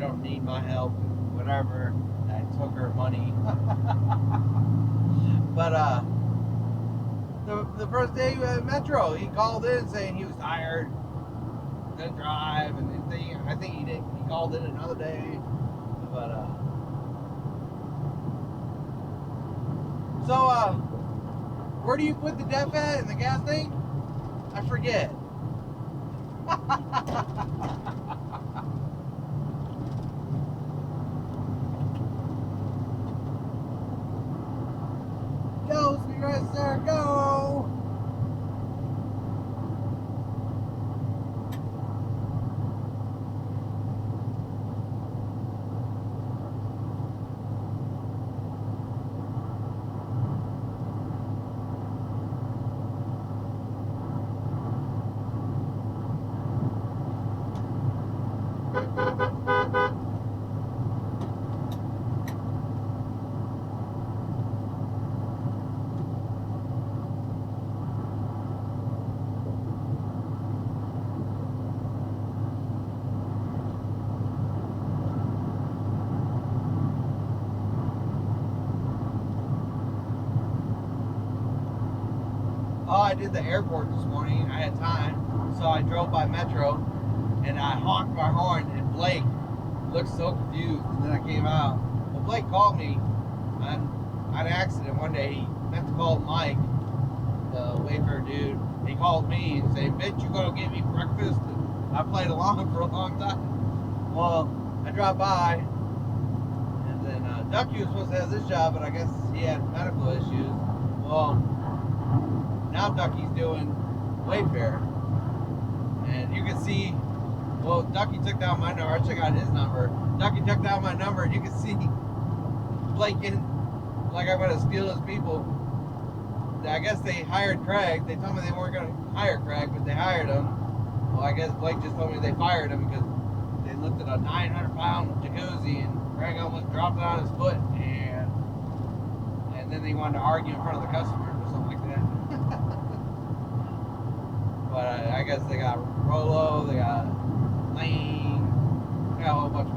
you don't need my help, whatever. I took her money. But the first day at Metro, he called in saying he was tired, couldn't drive, and I think he called in another day. But so where do you put the def at in the gas tank? I forget. Go, Speed Racer, go! Oh, I did the airport this morning. I had time, so I drove by Metro, and I honked my horn, and Blake looked so confused, and then I came out. Well, Blake called me on an accident one day. He meant to call Mike, the Wayfair dude. He called me and said, "Bitch, you gonna get me breakfast?" And I played along for a long time. Well, I dropped by, and then Ducky was supposed to have this job, but I guess he had medical issues. Well, now Ducky's doing Wayfair, and you can see, well, Ducky took down my number. I checked out his number. Ducky took down my number, and you can see Blake in, like I'm going to steal his people. I guess they hired Craig. They told me they weren't going to hire Craig, but they hired him. Well, I guess Blake just told me they fired him because they looked at a 900-pound jacuzzi, and Craig almost dropped it on his foot, and then they wanted to argue in front of the customers or something like that. But I guess they got Rolo, they got Lane, they got a whole bunch of